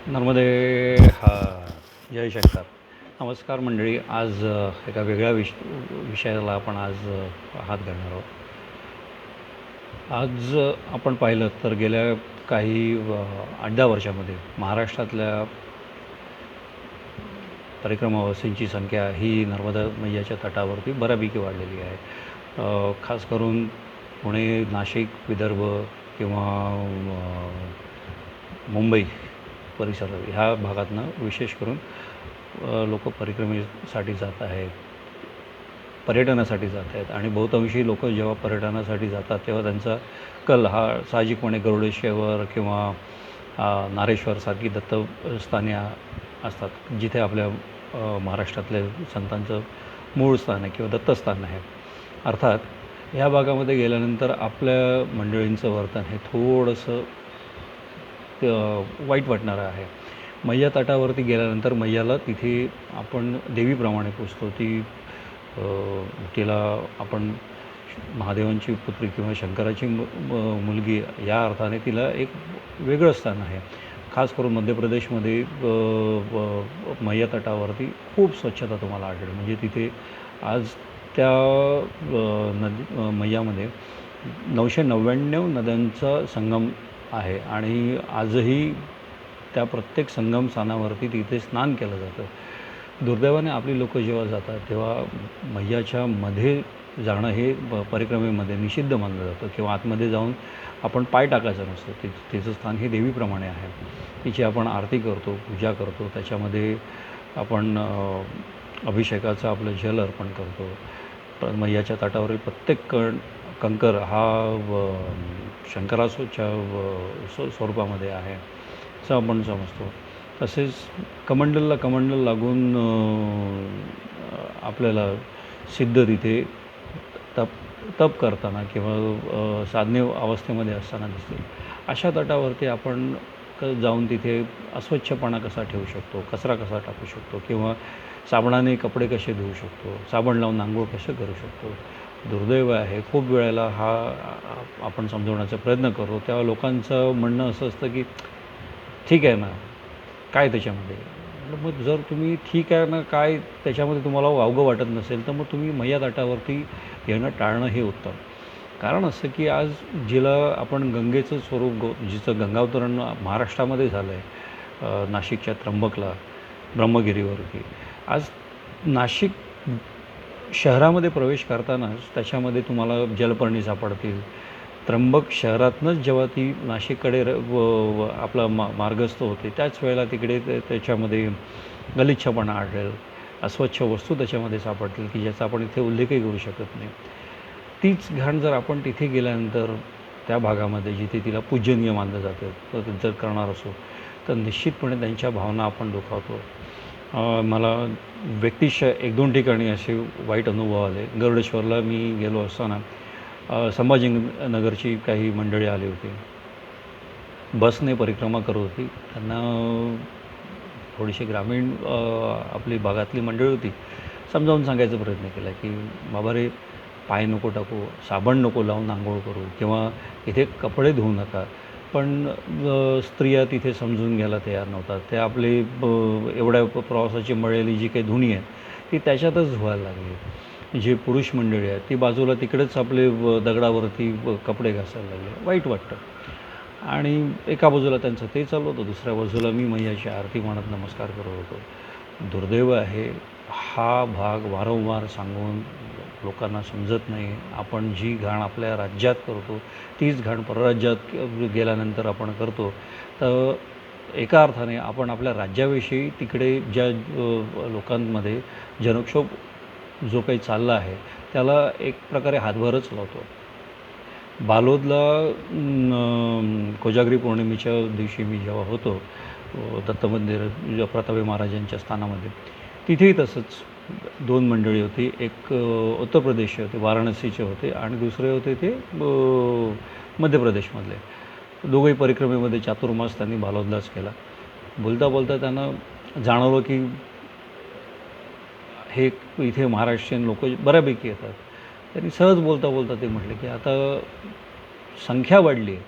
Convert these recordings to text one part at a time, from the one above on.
नर्मदे हा जय शंकर. नमस्कार मंडळी. आज एका वेगळ्या विषयाला आपण आज हात घालणार आहोत. आज आपण पाहिलं तर गेल्या काही 8-10 वर्षामध्ये महाराष्ट्रातल्या परिक्रमावासींची संख्या ही नर्मदा मैयाच्या तटावरती बऱ्यापैकी वाढलेली आहे. खास करून पुणे, नाशिक, विदर्भ किंवा मुंबई परिसर ह्या भागातनं विशेष करून लोक परिक्रमेसाठी जात आहेत, पर्यटनासाठी जात आहेत. आणि बहुतांशी लोक जेव्हा पर्यटनासाठी जातात तेव्हा त्यांचा कल हा साहजिकपणे गरुडेश्वर किंवा नारेश्वरसारखी दत्तस्थाने असतात, जिथे आपल्या महाराष्ट्रातल्या संतांचं मूळ स्थान आहे किंवा दत्तस्थान आहे. अर्थात ह्या भागामध्ये गेल्यानंतर आपल्या मंडळींचं वर्तन हे थोडंसं वाईट वाटणारं आहे. मैया तटावरती गेल्यानंतर मैयाला तिथे आपण देवीप्रमाणे पुजतो. तिला आपण महादेवांची पुत्री किंवा शंकराची मुलगी या अर्थाने तिला एक वेगळं स्थान आहे. खास करून मध्य प्रदेशमध्ये मैया तटावरती खूप स्वच्छता तुम्हाला आढळेल. म्हणजे तिथे आज त्या मैयामध्ये 999 नद्यांचा संगम आहे आणि आजही त्या प्रत्येक संगम स्थानावरती तिथे स्नान केलं जातं. दुर्दैवाने आपली लोकं जेव्हा जातात तेव्हा मैयाच्या मध्ये जाणं हे परिक्रमेमध्ये निषिद्ध मानलं जातं किंवा आतमध्ये जाऊन आपण पाय टाकायचा नसतो. तिचं स्थान हे देवीप्रमाणे आहे. तिची आपण आरती करतो, पूजा करतो, त्याच्यामध्ये आपण अभिषेकाचं आपलं जल अर्पण करतो. मैयाच्या तटावरील प्रत्येक कंकर हा शंकराच्या स्वरूपामध्ये आहे असं आपण समजतो. तसेच कमंडलला कमंडल लागून आपल्याला सिद्ध तिथे तप करताना किंवा साधने अवस्थेमध्ये असताना दिसतील. अशा तटावरती आपण जाऊन तिथे अस्वच्छपणा कसा ठेवू शकतो, कचरा कसा टाकू शकतो किंवा साबणाने कपडे कसे धुवू शकतो, साबण लावून आंघोळ कसं करू शकतो. दुर्दैव आहे, खूप वेळेला हा आपण समजवण्याचा प्रयत्न करतो तेव्हा लोकांचं म्हणणं असं असतं की ठीक आहे ना, काय त्याच्यामध्ये. मग जर तुम्ही ठीक आहे ना काय त्याच्यामध्ये तुम्हाला वावगं वाटत नसेल तर मग तुम्ही मैया तटावरती येणं टाळणं हे उत्तम. कारण असं की आज जिला आपण गंगेचं स्वरूप जिचं गंगावतरण महाराष्ट्रामध्ये झालं आहे, नाशिकच्या त्र्यंबकला ब्रह्मगिरीवरती. आज नाशिक शहरामध्ये प्रवेश करतानाच त्याच्यामध्ये तुम्हाला जलपर्णी सापडतील. त्र्यंबक शहरातनंच जेव्हा ती नाशिककडे आपला मार्गस्थ होते त्याच वेळेला तिकडे त्याच्यामध्ये गलिच्छपणा आढळेल, अस्वच्छ वस्तू त्याच्यामध्ये सापडतील की ज्याचा आपण इथे उल्लेखही करू शकत नाही. तीच घाण जर आपण तिथे गेल्यानंतर त्या भागामध्ये जिथे तिला पूजनीय मानलं जातं तर जर करणार असो तर निश्चितपणे त्यांच्या भावना आपण दुखावतो. मला व्यक्तिशः 1-2 ठिकाणी असे वाईट अनुभव आले. गरुडेश्वरला मी गेलो असताना संभाजीनगरची काही मंडळी आली होती, बसने परिक्रमा करत होती. त्यांना थोडीशी ग्रामीण आपली भागातली मंडळी होती. समजावून सांगायचा प्रयत्न केला की बाबा रे, पाय नको टाकू, साबण नको लावून आंघोळ करू किंवा इथे कपडे धुवू नका. पण स्त्रिया तिथे समजून घ्यायला तयार नव्हतात. ते आपले एवढ्या प्रवासाची मळलेली जी काही धुणी आहे ती त्याच्यातच धुवायला लागली. जे पुरुष मंडळी आहेत ती बाजूला तिकडेच आपले दगडावरती कपडे घासायला लागले. वाईट वाटतं. आणि एका बाजूला त्यांचं ते चालू होतं, दुसऱ्या बाजूला मी मैयाची आरती म्हणत नमस्कार करत होतो. दुर्दैव आहे, हा भाग वारंवार सांगून लोकांना समजत नाही. आपण जी घाण आपल्या राज्यात करतो तीच घाण परराज्यात गेल्यानंतर आपण करतो. तर एका अर्थाने आपण आपल्या राज्याविषयी तिकडे ज्या लोकांमध्ये जनक्षोभ जो काही चालला आहे त्याला एक प्रकारे हातभारच लावतो. बालोदला कोजागिरी पौर्णिमेच्या दिवशी मी जेव्हा होतो दत्त मंदिर प्रतापे महाराजांच्या स्थानामध्ये, तिथेही तसंच 2 मंडळी होती. एक उत्तर प्रदेशचे होते, वाराणसीचे होते आणि दुसरे होते ते मध्य प्रदेशमधले. दोघंही परिक्रमेमध्ये चातुर्मास त्यांनी बालोदलाच केला. बोलता बोलता त्यांना जाणवलं की हे इथे महाराष्ट्रीयन लोक बऱ्यापैकी येतात. त्यांनी सहज बोलता बोलता ते म्हटले की आता संख्या वाढली आहे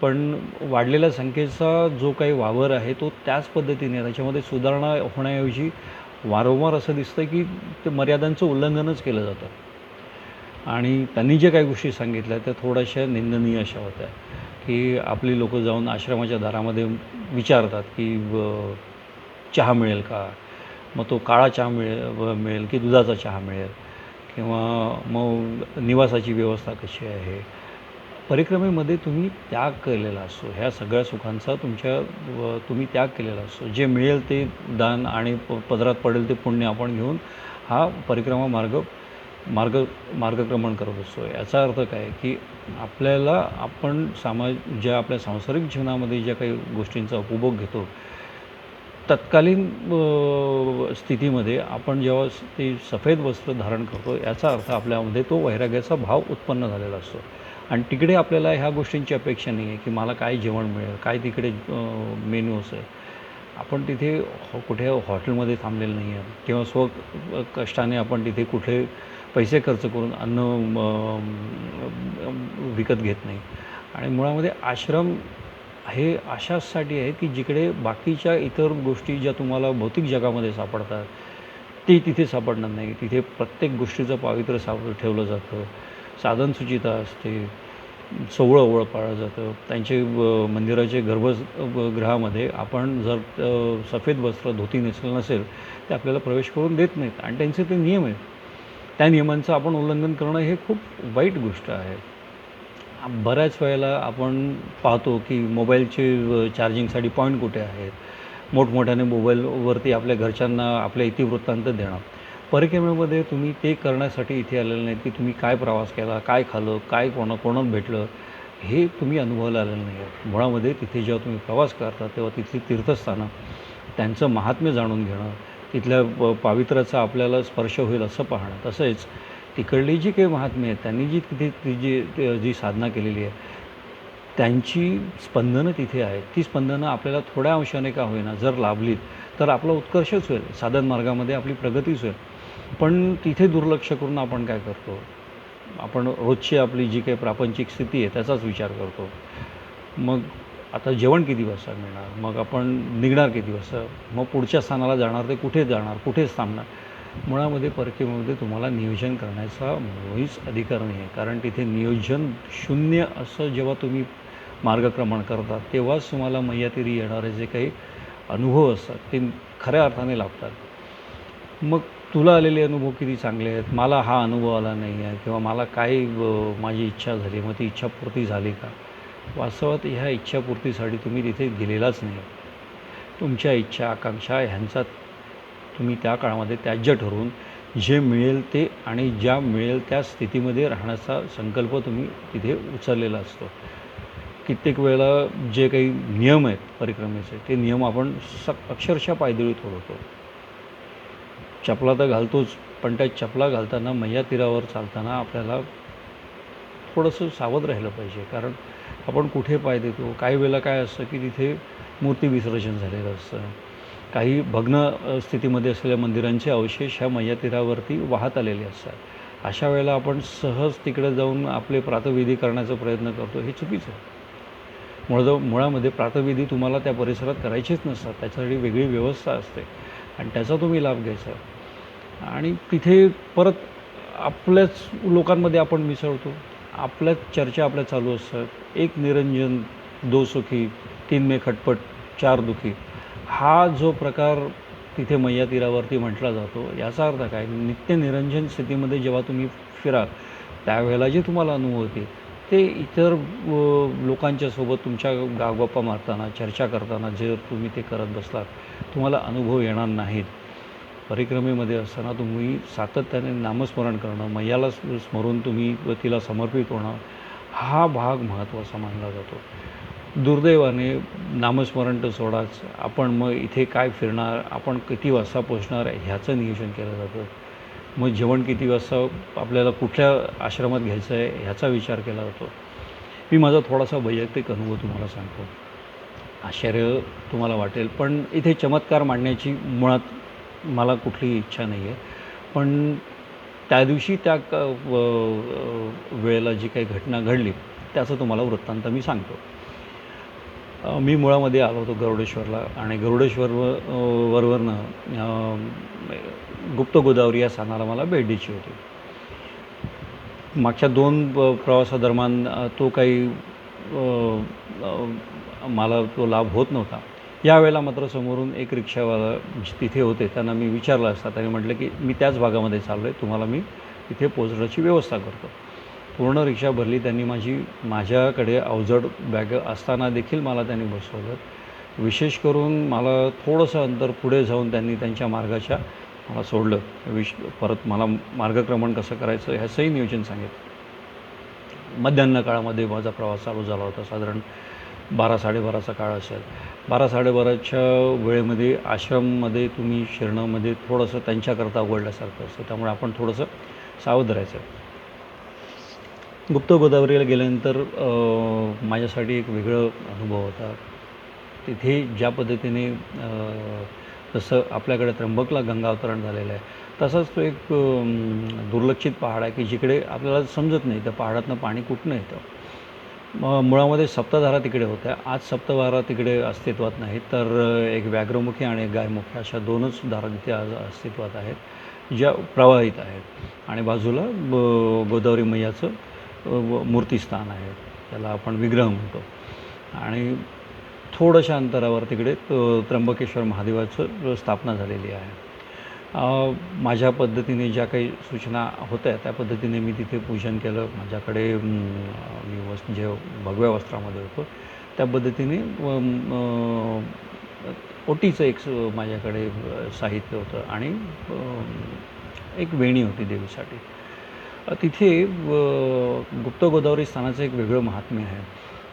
पण वाढलेल्या संख्येचा जो काही वावर आहे तो त्याच पद्धतीने त्याच्यामध्ये सुधारणा होण्याऐवजी वारंवार असं दिसतं की ते मर्यादांचं उल्लंघनच केलं जातं आणि त्यांनी जे काही गोष्टी सांगितल्या त्या थोड्याशा निंदनीय अशा होत्या की आपली लोकं जाऊन आश्रमाच्या दारामध्ये विचारतात की चहा मिळेल का? मग तो काळा चहा मिळेल की दुधाचा चहा मिळेल किंवा मग निवासाची व्यवस्था कशी आहे. परिक्रमेमध्ये तुम्ही त्याग केलेला असतो, ह्या सगळ्या सुखांचा तुम्ही त्याग केलेला असतो. जे मिळेल ते दान आणि पदरात पडेल ते पुण्य आपण घेऊन हा परिक्रमा मार्ग मार्गक्रमण करत असतो. याचा अर्थ काय की आपण ज्या आपल्या सांसारिक जीवनामध्ये ज्या काही गोष्टींचा उपभोग घेतो तत्कालीन स्थितीमध्ये आपण जेव्हा ते सफेद वस्त्र धारण करतो याचा अर्थ आपल्यामध्ये तो वैराग्याचा भाव उत्पन्न झालेला असतो आणि तिकडे आपल्याला ह्या गोष्टींची अपेक्षा नाही आहे की मला काय जेवण मिळेल, काय तिकडे मेनू असेल. आपण तिथे कुठे हॉटेलमध्ये थांबलेलं नाही आहे किंवा कष्टाने आपण तिथे कुठे पैसे खर्च करून अन्न विकत घेत नाही. आणि मुळामध्ये आश्रम हे अशासाठी आहे की जिकडे बाकीच्या इतर गोष्टी ज्या तुम्हाला भौतिक जगामध्ये सापडतात ते तिथे सापडणार नाही. तिथे प्रत्येक गोष्टीचं पावित्र्य ठेवलं जातं, साधनसुचिता असते, सोवळं पाळलं जातं. त्यांचे मंदिराचे गर्भगृहामध्ये आपण जर सफेद वस्त्र धोती नेसलं नसेल ते आपल्याला प्रवेश करून देत नाहीत आणि त्यांचे ते नियम आहेत. त्या नियमांचं आपण उल्लंघन करणं हे खूप वाईट गोष्ट आहे. बऱ्याच वेळेला आपण पाहतो की मोबाईलचे चार्जिंगसाठी पॉईंट कुठे आहेत, मोठमोठ्याने मोबाईलवरती आपल्या घरच्यांना आपल्या इतिवृत्तांत देणं. परिक्रमेमध्ये तुम्ही ते करण्यासाठी इथे आलेलं नाहीत की तुम्ही काय प्रवास केला, काय खाल्लं, काय कोणाला भेटलं हे तुम्ही अनुभवायला आलेलं नाही आहे. मुळामध्ये तिथे जेव्हा तुम्ही प्रवास करता तेव्हा तिथली तीर्थस्थानं त्यांचं महात्म्य जाणून घेणं, तिथल्या पावित्र्याचा आपल्याला स्पर्श होईल असं पाहणं. तसेच तिकडली जी काही महात्मे आहेत त्यांनी जी साधना केलेली आहे त्यांची स्पंदनं तिथे आहेत. ती स्पंदनं आपल्याला थोड्या अंशाने का होईना जर लाभलीत तर आपला उत्कर्षच होईल, साधन मार्गामध्ये आपली प्रगतीच होईल. पण तिथे दुर्लक्ष करून आपण काय करतो, आपण रोजची आपली जी काही प्रापंचिक स्थिती आहे त्याचाच विचार करतो. मग आता जेवण किती वाजता मिळणार, मग आपण निघणार किती वाजता, मग पुढच्या स्थानाला जाणार ते कुठे जाणार, कुठेच थांबणार. मुळामध्ये परिक्रमेमध्ये तुम्हाला नियोजन करण्याचा मुळीच अधिकार नाही आहे. कारण तिथे नियोजन शून्य असं जेव्हा तुम्ही मार्गक्रमण करता तेव्हाच तुम्हाला मैयातीरी येणारे जे काही अनुभव असतात ते खऱ्या अर्थाने लाभतात. मग तुला आलेले अनुभव किती चांगले आहेत, मला हा अनुभव आला नाही आहे किंवा मला काय माझी इच्छा झाली मग ती इच्छापूर्ती झाली का. वास्तवात ह्या इच्छापूर्तीसाठी तुम्ही तिथे गेलेलाच नाही. तुमच्या इच्छा आकांक्षा ह्यांचा तुम्ही त्या काळामध्ये त्याज्य ठरवून जे मिळेल ते आणि ज्या मिळेल त्या स्थितीमध्ये राहण्याचा संकल्प तुम्ही तिथे उचललेला असतो. कित्येक वेळेला जे काही नियम आहेत परिक्रमेचे ते नियम आपण अक्षरशः पायदळी तोडतो. चपला तर घालतोच, पण त्या चपला घालताना मैया तीरावर चालताना आपल्याला थोडंसं सावध राहिलं पाहिजे. कारण आपण कुठे पाय देतो. काही वेळेला काय असतं की तिथे मूर्ती विसर्जन झालेलं असतं, काही भग्न स्थितीमध्ये असलेल्या मंदिरांचे अवशेष ह्या मैया तीरावरती वाहत आलेले असतात. अशा वेळेला आपण सहज तिकडे जाऊन आपले प्रातःविधी करण्याचा प्रयत्न करतो, हे चुकीचं आहे. मुळामध्ये प्रातःविधी तुम्हाला त्या परिसरात करायचेच नसतात, त्याच्यासाठी वेगळी व्यवस्था असते आणि त्याचा तुम्ही लाभ घ्यायचा. आणि तिथे परत आपल्याच लोकांमध्ये आपण मिसळतो, आपल्याच चर्चा आपल्या चालू असतात. एक निरंजन दो सुखी, तीन में खटपट चार दुखी, हा जो प्रकार तिथे मैया तीरावरती म्हटला जातो याचा अर्थ काय, नित्य निरंजन स्थितीमध्ये जेव्हा तुम्ही फिराल त्यावेळेला जे तुम्हाला अनुभव होते ते इतर लोकांच्यासोबत तुमच्या गप्पा मारताना चर्चा करताना जे तुम्ही ते करत बसलात तुम्हाला अनुभव येणार नाहीत. परिक्रमेमध्ये असताना तुम्ही सातत्याने नामस्मरण करणं, मैयाला स्मरून तुम्ही तिला समर्पित होणं हा भाग महत्त्वाचा मानला जातो. दुर्दैवाने नामस्मरण तर सोडाच, आपण मग इथे काय फिरणार, आपण किती वाजता पोचणार ह्याचं नियोजन केलं जातं. मग जेवण किती वाजता आपल्याला कुठल्या आश्रमात घ्यायचं आहे ह्याचा विचार केला जातो. मी माझा थोडासा वैयक्तिक अनुभव तुम्हाला सांगतो, आश्चर्य तुम्हाला वाटेल, पण इथे चमत्कार मांडण्याची मुळात मला कुठलीही इच्छा नाही आहे. पण त्या दिवशी त्या वेळेला जी काही घटना घडली त्याचं तुम्हाला वृत्तांत मी सांगतो. मी मुळामध्ये आलो होतो गरुडेश्वरला आणि वरवरनं गुप्त गोदावरी या स्थानाला मला भेट द्यायची होती. मागच्या 2 प्रवासादरम्यान तो काही मला तो लाभ होत नव्हता. यावेळेला मात्र समोरून एक रिक्षावाला तिथे होते, त्यांना मी विचारलं असता त्यांनी म्हटलं की मी त्याच भागामध्ये चाललो आहे, तुम्हाला मी तिथे पोहोचण्याची व्यवस्था करतो. पूर्ण रिक्षा भरली. त्यांनी माझ्याकडे अवजड बॅग असताना देखील मला त्यांनी बसवलं. विशेष करून मला थोडंसं अंतर पुढे जाऊन त्यांनी त्यांच्या मार्गाच्या मला सोडलं. परत मला मार्गक्रमण कसं करायचं ह्याचंही नियोजन सांगितलं. मध्याह्न काळामध्ये माझा प्रवास चालू झाला होता. साधारण 12-12:30चा काळ असेल. 12-12:30च्या वेळेमध्ये आश्रममध्ये तुम्ही शिरणं थोडंसं त्यांच्याकरता उघडल्यासारखं असतं, त्यामुळे आपण थोडंसं सावध राहायचं. गुप्त गोदावरीला गेल्यानंतर माझ्यासाठी एक वेगळं अनुभव होता. तिथे ज्या पद्धतीने जसं आपल्याकडे त्र्यंबकला गंगावतरण झालेलं आहे, तसाच तो एक दुर्लक्षित पहाड आहे की जिकडे आपल्याला समजत नाही त्या पहाडातनं पाणी कुठनं येतं. मुळामध्ये सप्तधारा तिकडे होत्या. आज सप्तधारा तिकडे अस्तित्वात नाही, तर एक व्याघ्रमुखी आणि एक गायमुखी अशा 2च धारा तिथे आज अस्तित्वात आहेत, ज्या प्रवाहित आहेत. आणि बाजूला गोदावरी मैयाचं मूर्तिस्थान आहे, त्याला आपण विग्रह म्हणतो. आणि थोड्याशा अंतरावर तिकडे त्र्यंबकेश्वर महादेवाचं स्थापना झालेली आहे. माझ्या पद्धतीने ज्या काही सूचना होत्या त्या पद्धतीने मी तिथे पूजन केलं. माझ्याकडे मी जे भगव्या वस्त्रामध्ये होतो त्या पद्धतीने ओटीचं एक माझ्याकडे साहित्य होतं आणि एक वेणी होती देवीसाठी. तिथे गुप्त गोदावरी स्थानाचं एक वेगळं महात्म्य आहे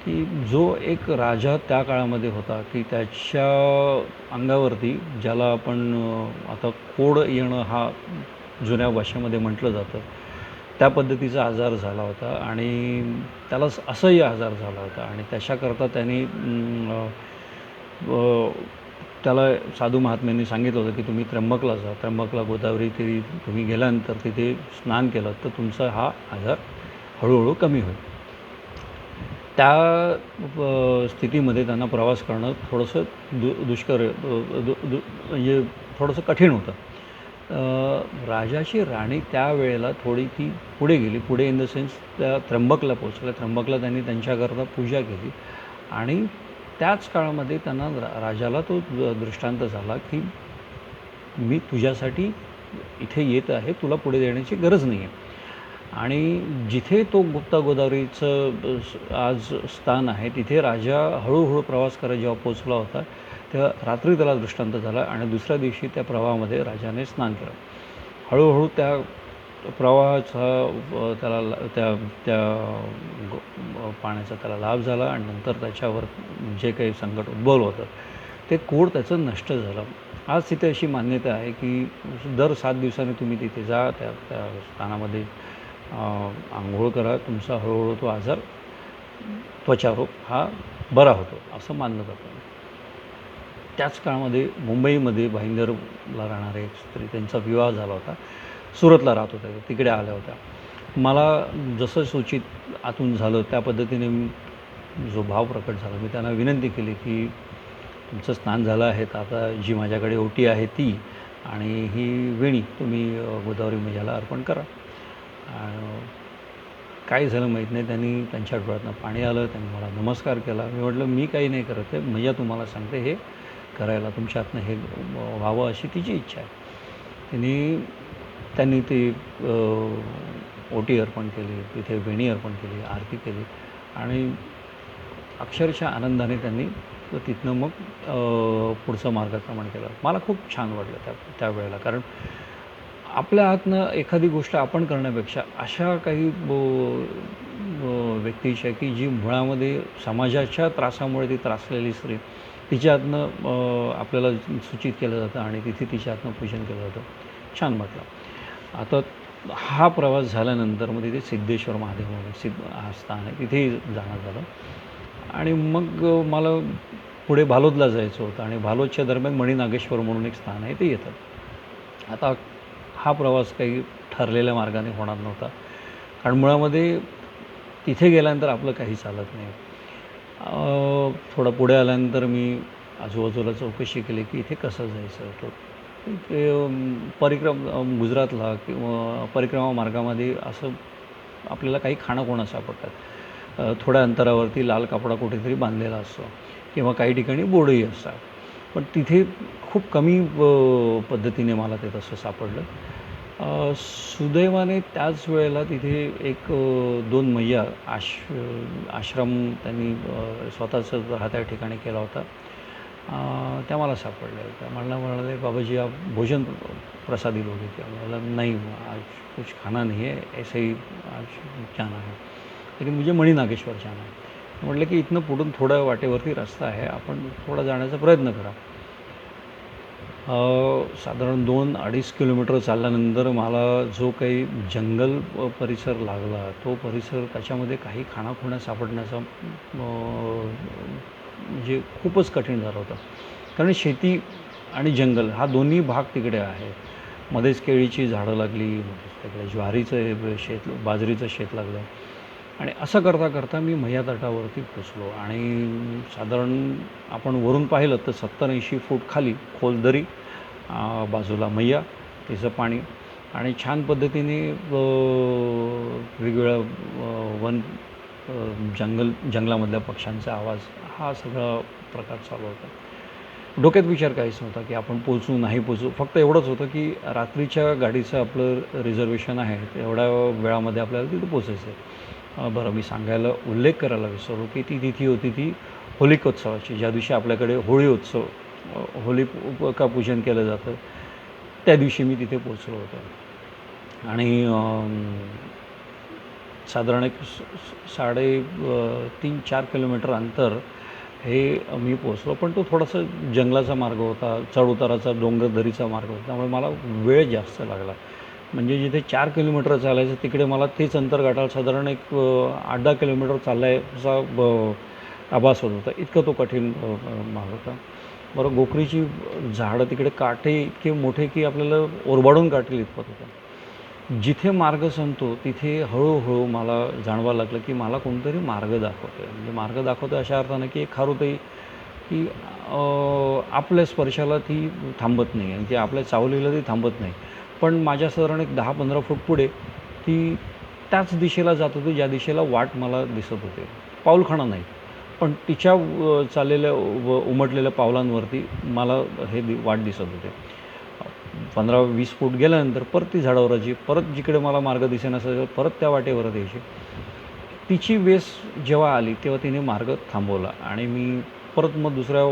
की जो एक राजा त्या काळामध्ये होता की त्याच्या अंगावरती, ज्याला आपण आता कोड येणं हा जुन्या भाषेमध्ये म्हटलं जातं, त्या पद्धतीचा आजार झाला होता आणि त्याला असह्य आजार झाला होता. आणि त्याच्याकरता त्यांनी त्याला साधू महात्म्यांनी सांगितलं होतं की तुम्ही त्र्यंबकला जा, त्र्यंबकला गोदावरी तीरी तुम्ही गेल्यानंतर तिथे स्नान केलं तर तुमचा हा आजार हळूहळू कमी होईल. त्या स्थितीमध्ये त्यांना प्रवास करणं थोडंसं दुष्कर म्हणजे थोडंसं कठीण होतं. राजाची राणी त्यावेळेला थोडी ती पुढे गेली, पुढे इन द सेन्स त्या त्र्यंबकला पोचल्या. त्र्यंबकला त्यांनी त्यांच्याकरता पूजा केली आणि त्याच काळामध्ये त्यांना राजाला तो दृष्टांत झाला की मी तुझ्यासाठी इथे येत आहे, तुला पुढे देण्याची गरज नाही आहे. आणि जिथे तो गुप्त गोदावरीचं आज स्थान आहे तिथे राजा हळूहळू प्रवास करत जेव्हा पोचला होता तेव्हा रात्री त्याला दृष्टांत झाला आणि दुसऱ्या दिवशी त्या प्रवाहामध्ये राजाने स्नान केलं. हळूहळू त्या प्रवाहाचा त्या पाण्याचा त्याला लाभ झाला आणि नंतर त्याच्यावर जे काही संकट उद्भवलं होतं ते कोड त्याचं नष्ट झालं. आज तिथे अशी मान्यता आहे की दर 7 दिवसांनी तुम्ही तिथे जा, त्या स्थानामध्ये आंघोळ करा, तुमचा हळूहळू तो आजार त्वचारोग हा बरा होतो असं मानलं जातं. त्याच काळामध्ये मुंबईमध्ये भाईंदरला राहणारे एक स्त्री, त्यांचा विवाह झाला होता, सुरतला राहत होत्या, तिकडे आल्या होत्या. मला जसं सूचित आतून झालं त्या पद्धतीने जो भाव प्रकट झाला, मी त्यांना विनंती केली की तुमचं स्नान झालं आहे तर आता जी माझ्याकडे ओटी आहे ती आणि ही वेणी तुम्ही गोदावरी मैयाला अर्पण करा. काय झालं माहीत नाही, त्यांनी त्यांच्या डोळ्यातनं पाणी आलं, त्यांनी मला नमस्कार केला. मी म्हटलं मी काही नाही करत आहे, मैया तुम्हाला सांगते हे करायला, तुमच्या हातनं हे व्हावं अशी तिची इच्छा आहे. त्यांनी ती ओटी अर्पण केली, तिथे वेणी अर्पण केली, आरती केली आणि अक्षरशः आनंदाने त्यांनी तिथनं मग पुढचं मार्गक्रमण केलं. मला खूप छान वाटलं त्यावेळेला, कारण आपल्या हातनं एखादी गोष्ट आपण करण्यापेक्षा अशा काही व्यक्तीच्या की जी मुळामध्ये समाजाच्या त्रासामुळे ती त्रासलेली स्त्री, तिच्या हातनं आपल्याला सूचित केलं जातं आणि तिथे तिच्या हातनं पूजन केलं जातं. छान म्हटलं. आता हा प्रवास झाल्यानंतर मग तिथे सिद्धेश्वर महादेव म्हणून स्थान आहे, तिथेही जाणं झालं. आणि मग मला पुढे भालोदला जायचं होतं आणि भालोदच्या दरम्यान मणिनागेश्वर म्हणून एक स्थान आहे, ते येतं. आता हा प्रवास काही ठरलेल्या मार्गाने होणार नव्हता, कारण मुळामध्ये तिथे गेल्यानंतर आपलं काही चालत नाही. थोडा पुढे आल्यानंतर मी आजूबाजूला चौकशी केली की इथे कसं जायचं. तर ते गुजरातला किंवा परिक्रमा मार्गामध्ये असं आपल्याला काही खाणाखुणा सापडतात. थोड्या अंतरावरती लाल कपडा कुठेतरी बांधलेला असतो किंवा काही ठिकाणी बोर्डही असतात. पण तिथे खूप कमी पद्धतीने मला ते तसं सापडलं. सुदैवाने त्याच वेळेला तिथे एक 2 मैया आश्रम त्यांनी स्वतःचं राहत्या ठिकाणी केला होता. त्या मला सापडल्या. त्या मला म्हणाले, "बाबाजी आप भोजन प्रसादी लोगे क्या?" बोला, "नहीं, आज कुछ खाना नहीं है, ऐसे ही आज जाना है, लेकिन मुझे मणि नागेश्वर जाना है." म्हटलं की इथनं पुढून थोड्या वाटेवरती रस्ता आहे, आपण थोडा जाण्याचा प्रयत्न करा. साधारण 2-2.5 किलोमीटर चालल्यानंतर मला जो काही जंगल परिसर लागला, तो परिसर त्याच्यामध्ये काही खाणाखुणा सापडण्याचा म्हणजे खूपच कठीण झालं होतं. कारण शेती आणि जंगल हा दोन्ही भाग तिकडे आहे. मध्येच केळीची झाडं लागली, तिकडे ज्वारीचं शेत, बाजरीचं शेत लागलं आणि असं करता करता मी मैया तटावरती पोचलो आणि साधारण आपण वरून पाहिलं तर 70-80 फूट खाली खोल दरी, बाजूला मैया, तिचं पाणी आणि छान पद्धतीने वेगवेगळ्या जंगलामधल्या पक्ष्यांचा आवाज, हा सगळा प्रकार चालू होता. डोक्यात विचार काहीच नव्हता की आपण पोचू नाही पोचू. फक्त एवढंच होतं की रात्रीच्या गाडीचं आपलं रिझर्वेशन आहे, एवढ्या वेळामध्ये आपल्याला तिथं पोचायचं आहे. बरं, मी सांगायला उल्लेख करायला विसरलो की ती तिथी होती ती होलिकोत्सवाची, ज्या दिवशी आपल्याकडे होळी उत्सव, होलिका पूजन केलं जातं, त्या दिवशी मी तिथे पोचलो होतो. आणि साधारण एक 3.5-4 किलोमीटर अंतर हे मी पोचलो. पण तो थोडासा जंगलाचा मार्ग होता, चढउताराचा डोंगरदरीचा मार्ग होता, त्यामुळे मला वेळ जास्त लागला. म्हणजे जिथे 4 किलोमीटर चालायचं तिकडे मला तेच अंतर गाठायला साधारण एक 8-10 किलोमीटर चालल्याचा आभास होत होता. इतका तो कठीण मार्ग होता. बरं, गोखरीची झाडं तिकडे काटे इतके मोठे की आपल्याला ओरबाडून काढतील इतपत होतं. जिथे मार्ग संपतो तिथे हळूहळू मला जाणवायला लागलं की मला कोणतरी मार्ग दाखवतं आहे. म्हणजे मार्ग दाखवतं अशा अर्थानं की एक खारुताई की आपल्या स्पर्शाला ती थांबत नाही आणि ती आपल्या चावलीला ती थांबत नाही. पण माझ्या साधारण एक 10-15 फूट पुढे ती त्याच दिशेला जात होती ज्या दिशेला वाट मला दिसत होते. पाऊलखाणा नाही, पण तिच्या चाललेल्या उमटलेल्या पावलांवरती मला वाट दिसत होते. 15-20 फूट गेल्यानंतर परत ती झाडावर यायची, परत जिकडे मला मार्ग दिसेनासा परत त्या वाटेवरच यायची. तिची वेस जेव्हा आली तेव्हा तिने मार्ग थांबवला आणि मी परत मग दुसऱ्या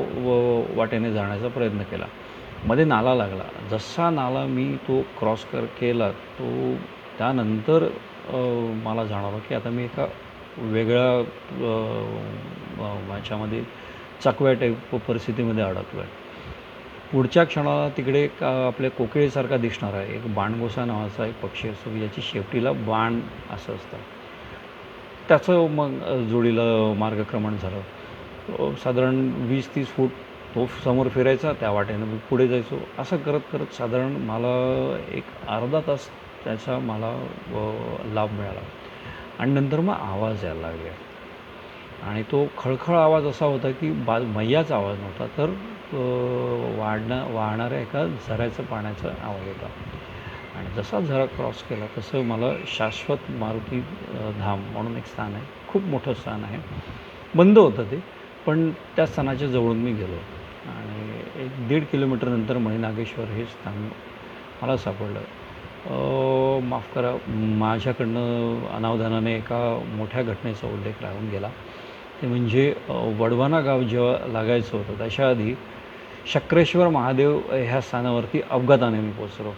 वाटेने जाण्याचा प्रयत्न केला. मध्ये नाला लागला. जसा नाला मी तो क्रॉस केला, तो त्यानंतर मला जाणवलं की आता मी एका वेगळ्या ह्याच्यामध्ये चकव्या टाईप परिस्थितीमध्ये अडकलो आहे. पुढच्या क्षणाला तिकडे एक आपल्या कोकिळेसारखा दिसणारा एक बाणगोसा नावाचा एक पक्षी असतो की ज्याची शेपटीला बाण असं असतं. त्याचं मग जोडीला मार्गक्रमण झालं. साधारण 20-30 फूट तो समोर फिरायचा, त्या वाटेनं मी पुढे जायचो. असं करत करत साधारण मला एक अर्धा तास त्याचा मला लाभ मिळाला आणि नंतर मग आवाज यायला लागले आणि तो खळखळ आवाज असा होता की मैयाचा आवाज नव्हता, तर वाहणाऱ्या एका झऱ्याचं पाण्याचा आवाज होता. आणि जसा झरा क्रॉस केला तसं मला शाश्वत मारुती धाम म्हणून एक स्थान आहे, खूप मोठं स्थान आहे. बंद होतं ते, पण त्या स्थानाच्या जवळून मी गेलो आणि 1-1.5 किलोमीटरनंतर मणिनागेश्वर हे स्थान मला सापडलं. माफ करा, माझ्याकडनं अनावधानाने एका मोठ्या घटनेचा उल्लेख राहून गेला. ते म्हणजे वडवाना गाव जेव्हा लागायचं होतं त्याच्या आधी शक्रेश्वर महादेव ह्या स्थानावरती अपघाताने मी पोचलो.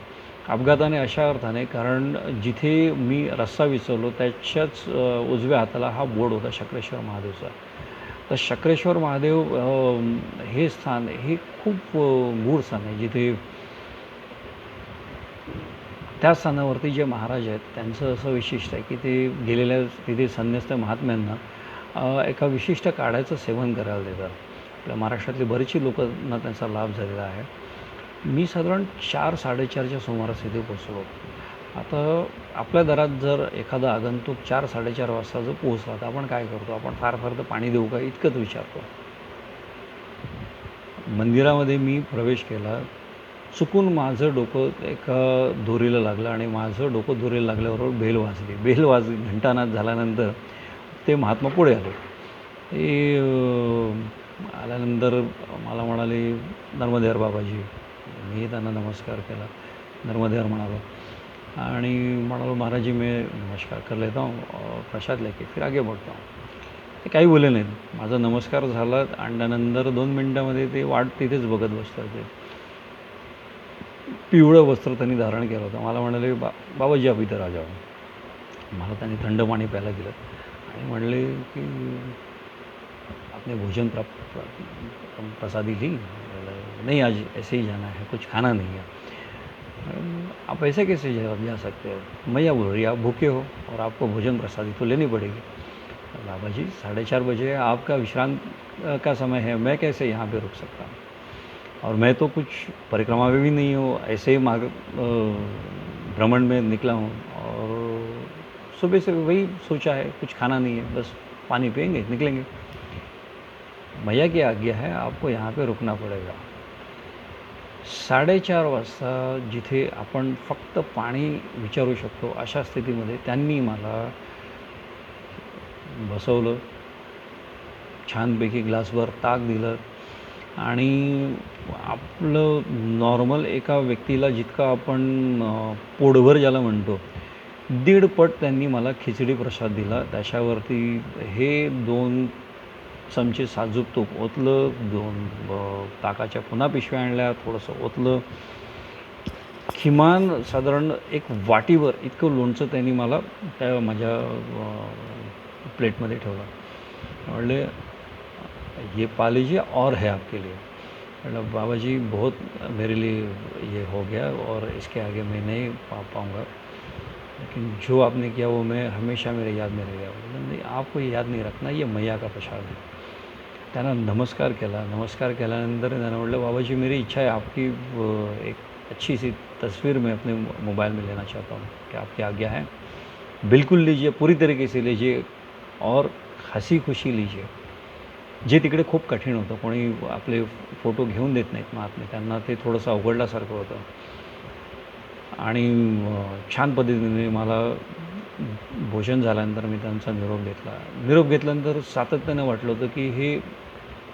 अपघाताने अशा अर्थाने, कारण जिथे मी रस्ता विसरलो त्याच्याच उजव्या हाताला हा बोर्ड होता शक्रेश्वर महादेवचा. तर शक्रेश्वर महादेव हे स्थान हे खूप गूढ स्थान आहे, जिथे त्या स्थानावरती जे महाराज आहेत त्यांचं असं विशिष्ट आहे की ते गेलेल्या तिथे संन्यस्त महात्म्यांना एका विशिष्ट काढ्याचं सेवन करायला देतात. आपल्या महाराष्ट्रातली बरीचशी लोकांना त्याचा लाभ झालेला आहे. मी साधारण 4-4:30च्या सुमारास इथे पोचलो आता आपल्या दारात जर एखादा आगंतुक 4-4:30 वाजता जर पोहोचला तर आपण काय करतो? आपण फार फार तर पाणी देऊ का इतकंच विचारतो. मंदिरामध्ये मी प्रवेश केला. चुकून माझं डोकं एका दोरीला लागलं आणि माझं डोकं दोरीला लागल्याबरोबर बेल वाजली. घंटानाद झाल्यानंतर ते महात्मा पुढे आले. ते आल्यानंतर मला म्हणाले, "नर्मदेहर बाबाजी." मी त्यांना नमस्कार केला. नर्मदेहर म्हणालो आणि म्हणालो, "महाराज जी मैं नमस्कार कर लेता हूँ और प्रसाद लेके फिर आगे बढ़ता हूँ." ते काही बोलले नाहीत. माझा नमस्कार झाला आणि त्यानंतर 2 मिनिटामध्ये ते वाट तिथेच बघत बसले होते. पिवळं वस्त्र त्यांनी धारण केलं होतं. मला म्हणाले, बाबाजी आप इधर आ जाओ." मला त्यांनी थंड पाणी प्यायला दिलं आणि म्हणले की आपने भोजन प्रसादी ली? नहीं, आज ऐसे ही जाना है, कुछ खाना नहीं है। आप ऐसे कैसे जा सकते हो? मैया बोल रही है आप भूखे हो और आपको भोजन प्रसादी तो लेनी पड़ेगी। बाबा जी 4:30 बजे आपका विश्राम का समय है, मैं कैसे यहाँ पे रुक सकता हूँ? और मैं तो कुछ परिक्रमा में भी नहीं हूँ, ऐसे ही भ्रमण में निकला हूँ और सुबह से वही सोचा है, कुछ खाना नहीं है, बस पानी पिएंगे निकलेंगे। मैया की आज्ञा है, आपको यहाँ पे रुकना पडेगा. 4:30 वाजता जिथे आपण फक्त पाणी विचारू शकतो अशा स्थितीमध्ये त्यांनी मला बसवलं. छानपैकी ग्लासभर ताक दिलं आणि आपलं नॉर्मल एका व्यक्तीला जितकं आपण पोटभर ज्याला म्हणतो, 1.5 पट त्यांनी मला खिचडी प्रसाद दिला. त्याच्यावरती हे 2 चमचे साजूक तूप ओतलं, 2 ताकाच्या पुन्हा पिशव्या आणल्या, थोडंसं ओतलं. किमान साधारण 1 वाटीभर इतकं लोणचं त्यांनी मला त्या माझ्या प्लेटमध्ये ठेवलं. म्हणले, "ये पा लीजिए और है आपके लिए." मतलब बाबा जी बहुत मेरे लिए ये हो गया और इसके आगे मैं नहीं पा पाऊँगा, लेकिन जो आपने किया वो मैं हमेशा मेरे याद में रहेगा. नहीं, आपको याद नहीं रखना, ये मैया का प्रसाद है. त्यांना नमस्कार केला. नमस्कार केल्यानंतर त्यानं म्हटलं, "बाबाजी मेरी इच्छा है आपकी एक अच्छी सी तस्वीर मैं अपने मोबाइल में लेना चाहता हूँ, क्या आपकी आज्ञा है?" बिल्कुल लीजिए, पूरी तरीके से लीजिए और हसी खुशी लीजिए. जे तिकडे खूप कठीण होतं. कोणी आपले फोटो घेऊन देत नाहीत महात्मे. त्यांना ते थोडंसं अवघडल्यासारखं होतं. आणि छान पद्धतीने मला भोजन झाल्यानंतर मी त्यांचा निरोप घेतला. निरोप घेतल्यानंतर सातत्यानं वाटलं होतं की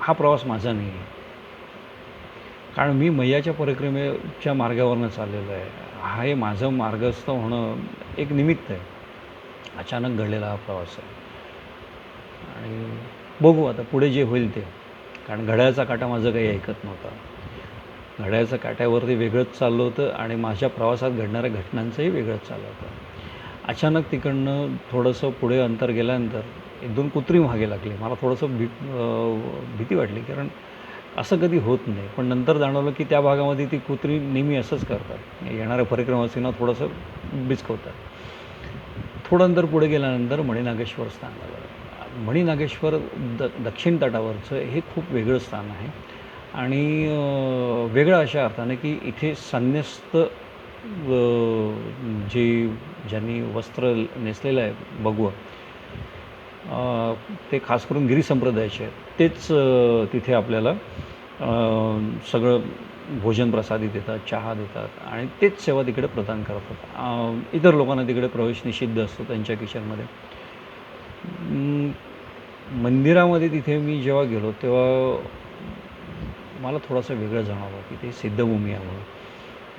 हा प्रवास माझा नाही आहे. कारण मी मैयाच्या परिक्रमेच्या मार्गावरनं चाललेलो आहे. हे माझं मार्गस्थ होणं एक निमित्त आहे. अचानक घडलेला हा प्रवास आहे. आणि बघू आता पुढे जे होईल ते. कारण घड्याळाचा काटा माझं काही ऐकत नव्हता. घड्याळाच्या काट्यावरती वेगळंच चाललं होतं आणि माझ्या प्रवासात घडणाऱ्या घटनांचंही वेगळंच चाललं होतं. अचानक तिकडनं थोडंसं पुढे अंतर गेल्यानंतर 1-2 कुत्री मागे लागली. मला थोडंसं भीती वाटली, कारण असं कधी होत नाही. पण नंतर जाणवलं की त्या भागामध्ये ती कुत्री नेहमी असंच करतात. येणाऱ्या परिक्रमावासींना थोडंसं बिचकवतात. थोडं अंतर पुढे गेल्यानंतर मणिनागेश्वर स्थान आलं. मणिनागेश्वर दक्षिण तटावरचं हे खूप वेगळं स्थान आहे आणि वेगळं अशा अर्थाने की इथे संन्यस्त ज्यांनी वस्त्र नेसलेलं आहे भगवं, ते खास करून गिरी संप्रदायाचे आहेत, तेच तिथे आपल्याला सगळं भोजन प्रसादी देतात, चहा देतात आणि तेच सेवा तिकडे प्रदान करतात. इतर लोकांना तिकडे प्रवेश निषिद्ध असतो त्यांच्या किचनमध्ये. मंदिरामध्ये तिथे मी जेव्हा गेलो तेव्हा मला थोडंसं वेगळं जाणवलं की ते सिद्धभूमी आहे म्हणून.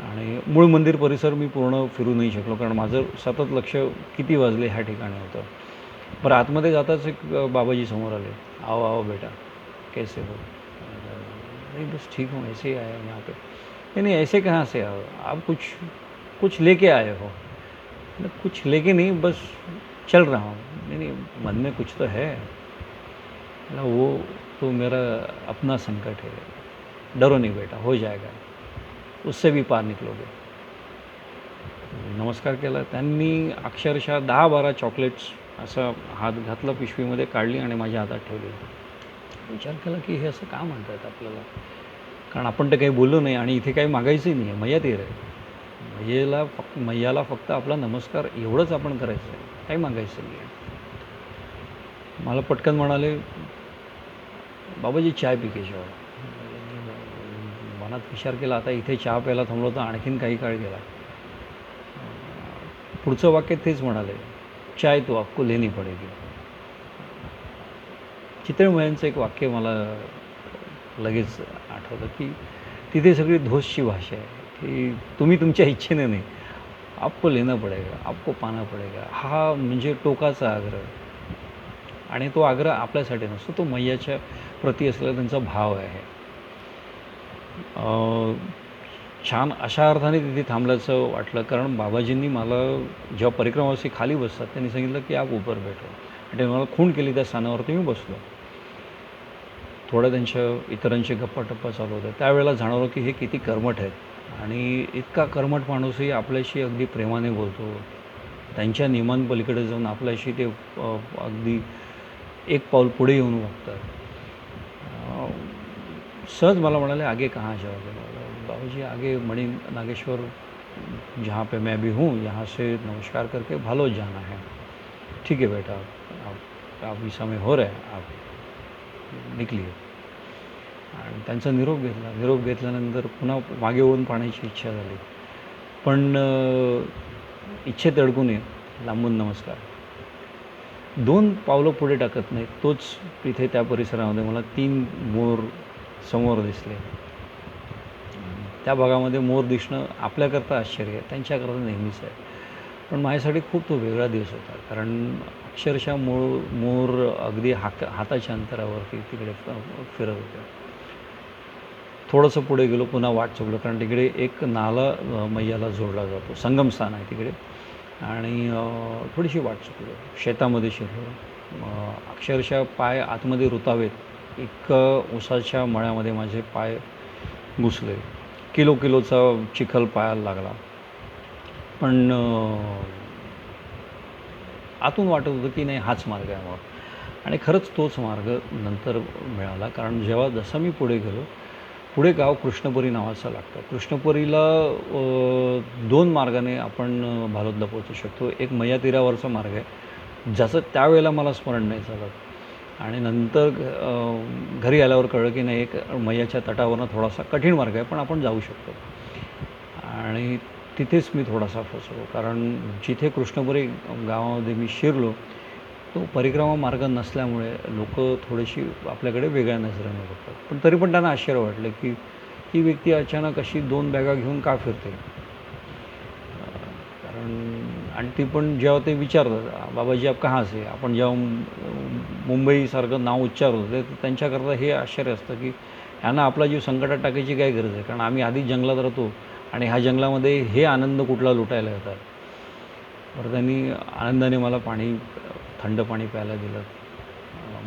आणि मूळ मंदिर परिसर मी पूर्ण फिरू नाही शकलो, कारण माझं सतत लक्ष किती वाजले ह्या ठिकाणी होतं. बरं, आतमध्ये जाताच एक बाबाजी समोर आले. "आओ आओ बेटा, कैसे हो?" नहीं, बस ठीक हूँ, ऐसे ही आया हूँ यहाँ पे. नहीं नहीं, ऐसे कहाँ से आओ, आप कुछ लेके आए हो? कुछ लेके नहीं, बस चल रहा हूँ. नहीं नहीं, मन में कुछ तो है. वो तो मेरा अपना संकट है, डरो नहीं बेटा, हो जाएगा, उससे भी पार निकलोगे. नमस्कार केला. त्यांनी अक्षरशः 10-12 चॉकलेट्स असं हात घातला, पिशवीमध्ये काढली आणि माझ्या हातात ठेवली. विचार केला की हे असं का म्हणतात आपल्याला, कारण आपण तर काही बोललो नाही आणि इथे काही मागायचंही नाही आहे. मैया तीर आहे. मैयाला फक्त आपला नमस्कार एवढंच आपण करायचं आहे, काही मागायचं नाही आहे. मला पटकन म्हणाले, बाबाजी चाय पी के जाओ. मनात विचार केला, आता इथे चहा प्यायला थांबलो तर आणखीन काही काळ गेला. पुढचं वाक्य तेच म्हणाले, चाय तो आपको लेनी पडेगी. चितळमयांचं एक वाक्य मला लगेच आठवलं, की तिथे सगळी धोसची भाषा आहे, की तुम्ही तुमच्या इच्छेने नाही, आपको लेना पडेगा, आपको पाना पडेगा. हा म्हणजे टोकाचा आग्रह, आणि तो आग्रह आपल्यासाठी नसतो, तो मैयाच्या प्रती असलेला त्यांचा भाव आहे. छान अशा अर्थाने तिथे थांबल्याचं वाटलं, कारण बाबाजींनी मला जेव्हा परिक्रमावासी खाली बसतात त्यांनी सांगितलं की आप ऊपर बैठो, आणि ते मला खूण केली. त्या स्थानावरती मी बसलो. थोड्या त्यांच्या इतरांचे गप्पा चालू होत्या. त्यावेळेला जाणवलं की हे किती कर्मठ आहेत, आणि इतका कर्मठ माणूसही आपल्याशी अगदी प्रेमाने बोलतो. त्यांच्या नियमांपलीकडे जाऊन आपल्याशी ते अगदी एक पाऊल पुढे येऊन बघतात. सहज मला म्हणाले, आगे कहाँ जाओगे? बाबूजी, आगे मणि नागेश्वर जहाँ पे मैं भी हूँ, यहाँ से नमस्कार करके भालोद जाना है. ठीक है बेटा, आप समय हो रहा है, आप निघलिए. आणि त्यांचा निरोप घेतला. निरोप घेतल्यानंतर पुन्हा मागे वळून पाहण्याची इच्छा झाली, पण इच्छेत अडकू नये, लांबून नमस्कार. 2 पावलं पुढे टाकत नाही, तोच तिथे त्या परिसरामध्ये मला 3 मोर समोर दिसले. त्या भागामध्ये मोर दिसणं आपल्याकरता आश्चर्य आहे, त्यांच्याकरता नेहमीच आहे. पण माझ्यासाठी खूप तो वेगळा दिवस होता, कारण अक्षरशः मोर अगदी हाताच्या अंतरावरती तिकडे फिरत होते. थोडंसं पुढे गेलो, पुन्हा वाट चुकलो, कारण तिकडे एक नाला मैयाला जोडला जातो, संगमस्थान आहे तिकडे, आणि थोडीशी वाट चुकलो. शेतामध्ये शिरलो. अक्षरशः पाय आतमध्ये रुतावेत इतकं उसाच्या मळ्यामध्ये माझे पाय घुसले. किलोचा चिखल पायाला लागला. पण आतून वाटत होतं की नाही, हाच मार्ग आहे मग. आणि खरंच तोच मार्ग नंतर मिळाला, कारण जेव्हा जसं मी पुढे गेलो, पुढे गाव कृष्णपुरी नावाचं लागतं. कृष्णपुरीला 2 मार्गाने आपण भालोदला पोहोचू शकतो. एक मैया तीरावरचा मार्ग आहे, ज्याचं त्यावेळेला मला स्मरण नाही झालं, आणि नंतर घरी आल्यावर कळलं की नाही, एक मैयाच्या तटावरनं थोडासा कठीण मार्ग आहे, पण आपण जाऊ शकतो. आणि तिथेच मी थोडासा फसलो, कारण जिथे कृष्णपुरी गावामध्ये मी शिरलो, तो परिक्रमा मार्ग नसल्यामुळे लोक थोडीशी आपल्याकडे वेगळ्या नजरेने बघतात. पण तरी पण त्यांना आश्चर्य वाटलं की ही व्यक्ती अचानक अशी 2 बॅगा घेऊन का फिरते. कारण आणि ती पण जेव्हा ते विचारतात, बाबाजी आप कहाँ से, आपण जेव्हा मुंबईसारखं नाव उच्चारतो ते त्यांच्याकरता हे आश्चर्य असतं की ह्यांना आपला जीव संकटात टाकायची काय गरज आहे, कारण आम्ही आधीच जंगलात राहतो, आणि ह्या जंगलामध्ये हे आनंद कुठला लुटायला येतात. बरं, त्यांनी आनंदाने मला थंड पाणी प्यायला दिलं.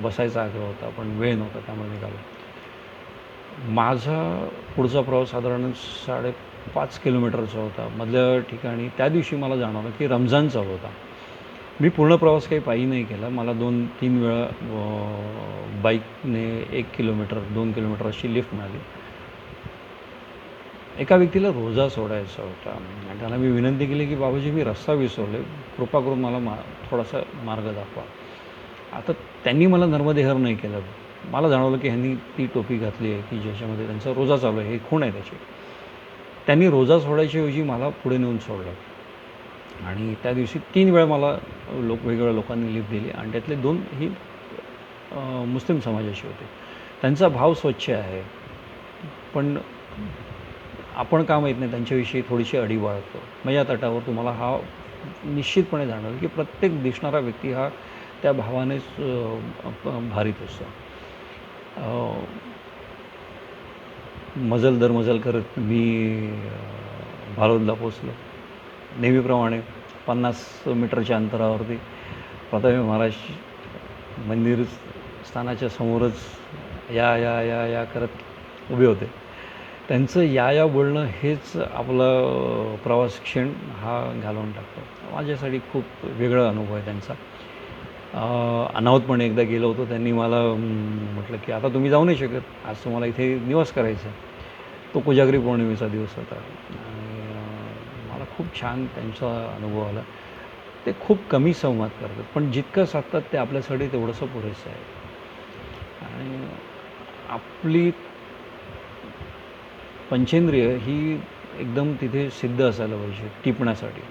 बसायचा आग्रह होता, पण वेळ नव्हता, त्यामुळे निघालो. माझा पुढचा प्रवास साधारण 5.5 किलोमीटरचा होता. मधल्या ठिकाणी त्या दिवशी मला जाणवलं की रमजान चालू होता. मी पूर्ण प्रवास काही पायी नाही केला. मला 2-3 वेळा बाईकने 1 किलोमीटर 2 किलोमीटर अशी लिफ्ट मिळाली. एका व्यक्तीला रोजा सोडायचा होता, आणि त्याला मी विनंती केली की बाबाजी, मी रस्ता विसरले, कृपा करून मला थोडासा मार्ग दाखवा. आता त्यांनी मला नर्मदेहर नाही केलं. मला जाणवलं की ह्यांनी ती टोपी घातली आहे की ज्याच्यामध्ये त्यांचा रोजा चालू आहे, हे खूण आहे त्याची. त्यांनी रोजा सोडायच्या ऐवजी मला पुढे नेऊन सोडलं, आणि त्या दिवशी 3 वेळा मला वेगवेगळ्या लोकांनी लिफ्ट दिली, आणि त्यातले 2 ही मुस्लिम समाजाची होते. त्यांचा भाव स्वच्छ आहे, पण आपण का माहीत नाही त्यांच्याविषयी थोडीशी अडी बाळगतो. मग या तटावर तुम्हाला हा निश्चितपणे जाणवेल की प्रत्येक दिसणारा व्यक्ती हा त्या भावानेच भारित असतो. मजल दर मजल करत मी भालोदला पोचलो. नेहमीप्रमाणे 50 मीटरच्या अंतरावरती प्रतापी महाराज मंदिर स्थानाच्या समोरच या या या या करत उभे होते. त्यांचं या बोलणं हेच आपला प्रवास क्षण हा घालवून टाकतो. माझ्यासाठी खूप वेगळा अनुभव आहे त्यांचा. अनाहूतपणे एकदा गेलो होतो, त्यांनी मला म्हटलं की आता तुम्ही जाऊ नाही शकत, आज तुम्हाला इथे निवास करायचा आहे. तो कोजागरी पौर्णिमेचा दिवस होता, आणि मला खूप छान त्यांचा अनुभव आला. ते खूप कमी संवाद करतात, पण जितकं साधतात ते आपल्यासाठी तेवढंसं पुरेसं आहे. आणि आपली पंचेंद्रिय ही एकदम तिथे सिद्ध असायला पाहिजे टिपण्यासाठी.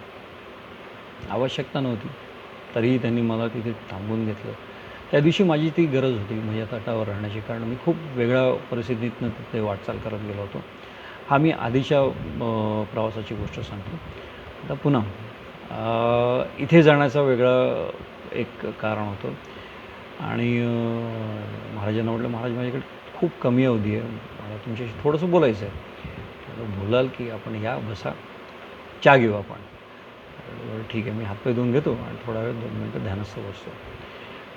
आवश्यकता नव्हती, तरीही त्यांनी मला तिथे थांबवून घेतलं. त्या दिवशी माझी ती गरज होती माझ्या तटावर राहण्याची, कारण मी खूप वेगळ्या परिस्थितीतनं तिथे वाटचाल करत गेलो होतो. हा मी आधीच्या प्रवासाची गोष्ट सांगतो. आता पुन्हा इथे जाण्याचा वेगळा एक कारण होतं. आणि महाराजांना म्हटलं, "महाराज, माझ्याकडे खूप कमी अवधी आहे, मला तुमच्याशी थोडंसं बोलायचं आहे." "बोलाल की, आपण या, बसा, चहा घेऊ आपण." बरं ठीक आहे. मी हातपाय धुवून घेतो आणि थोडा वेळ 2 मिनटं ध्यानस्थ बसतो.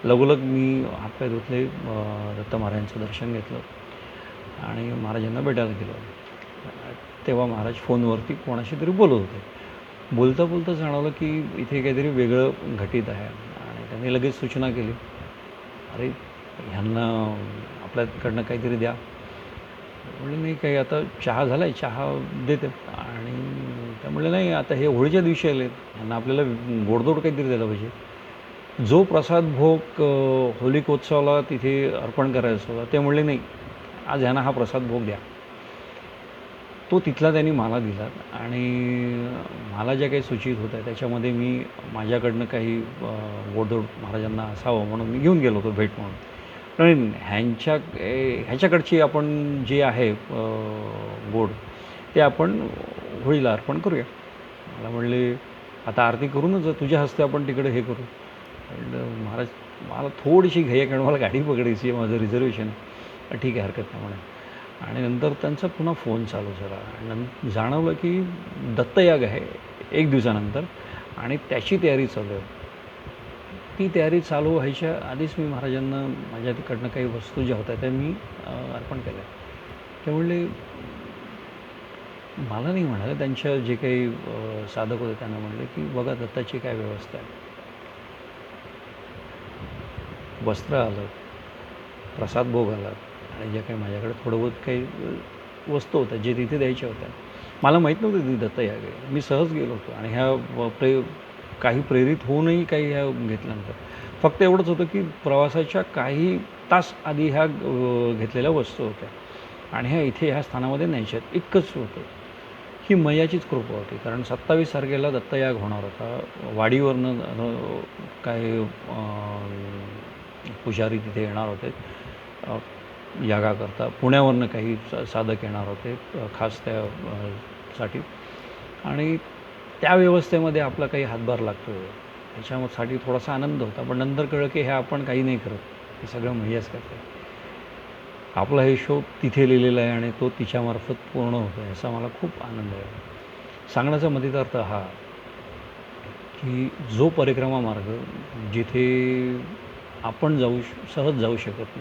लगोलग मी हातपाय धुतले, दत्त महाराजांचं दर्शन घेतलं आणि महाराजांना भेटायला गेलो. तेव्हा महाराज फोनवरती कोणाशी तरी बोलत होते. बोलता बोलता जाणवलं की इथे काहीतरी वेगळं घटित आहे आणि त्यांनी लगेच सूचना केली, "अरे, ह्यांना आपल्याकडनं काहीतरी द्या." म्हणलं, "नाही, काही आता चहा झाला आहे, चहा देते." आणि त्या म्हणल्या, "नाही, आता हे होळीच्या दिवशी आलेत, ह्यांना आपल्याला गोडधोड काहीतरी द्यायला पाहिजे." जो प्रसाद भोग होलिकोत्सवाला तिथे अर्पण करायचा होता, ते म्हणले, "नाही, आज ह्यांना हा प्रसाद भोग द्या." तो तिथला त्यांनी मला दिला आणि मला ज्या काही सूचित होत्या त्याच्यामध्ये मी माझ्याकडनं काही गोडधोड महाराजांना असावं म्हणून मी घेऊन गेलो होतो भेट म्हणून. पण ह्याच्याकडची आपण जे आहे गोड, ते आपण होळीला अर्पण करूया. मला म्हणले, "आता आरती करूनच तुझ्या हस्ते आपण तिकडे हे करू." म्हणलं, "महाराज, मला थोडीशी घाई आहे, कारण मला गाडी पकडायची आहे, माझं रिझर्वेशन." "ठीक आहे, हरकत नाही," म्हणे. आणि नंतर त्यांचा पुन्हा फोन चालू झाला आणि जाणवलं की दत्तयाग आहे 1 दिवसानंतर आणि त्याची तयारी चालू आहे. ती तयारी चालू व्हायच्या आधीच मी महाराजांना माझ्या तिकडनं काही वस्तू ज्या होत्या त्या मी अर्पण केल्या. ते म्हणले, मला नाही म्हणाले, त्यांच्या जे काही साधक होते त्यांना म्हणले की बघा, दत्ताची काय व्यवस्था आहे. वस्त्र आलं, प्रसाद भोग आला आणि ज्या काही माझ्याकडे थोडं बहुत काही वस्तू होत्या जे तिथे द्यायच्या होत्या. मला माहीत नव्हतं ती दत्तयाग आहे. मी सहज गेलो होतो आणि काही प्रेरित होऊनही काही ह्या घेतल्यानंतर फक्त एवढंच होतं की प्रवासाच्या काही तास आधी ह्या घेतलेल्या वस्तू होत्या आणि ह्या इथे ह्या स्थानामध्ये न्यायच्यात, इतकंच होतं. ही मैयाचीच कृपा होती, कारण 27 तारखेला दत्तयाग होणार होता. वाडीवरनं काही पुजारी तिथे येणार होते यागाकरता. पुण्यावरनं काही साधक येणार होते खास त्या साठी, आणि त्या व्यवस्थेमध्ये आपला काही हातभार लागतो ह्याच्यासाठी थोडासा आनंद होता. पण नंतर कळलं की हे आपण काही नाही करत, हे सगळं मैयाच करते. आपला हिशोब तिथे लिहिलेला आहे आणि तो तिच्यामार्फत पूर्ण होतो आहे, याचा मला खूप आनंद आहे. सांगण्याचा मतितार्थ हा की जो परिक्रमा मार्ग जिथे आपण सहज जाऊ शकत नाही,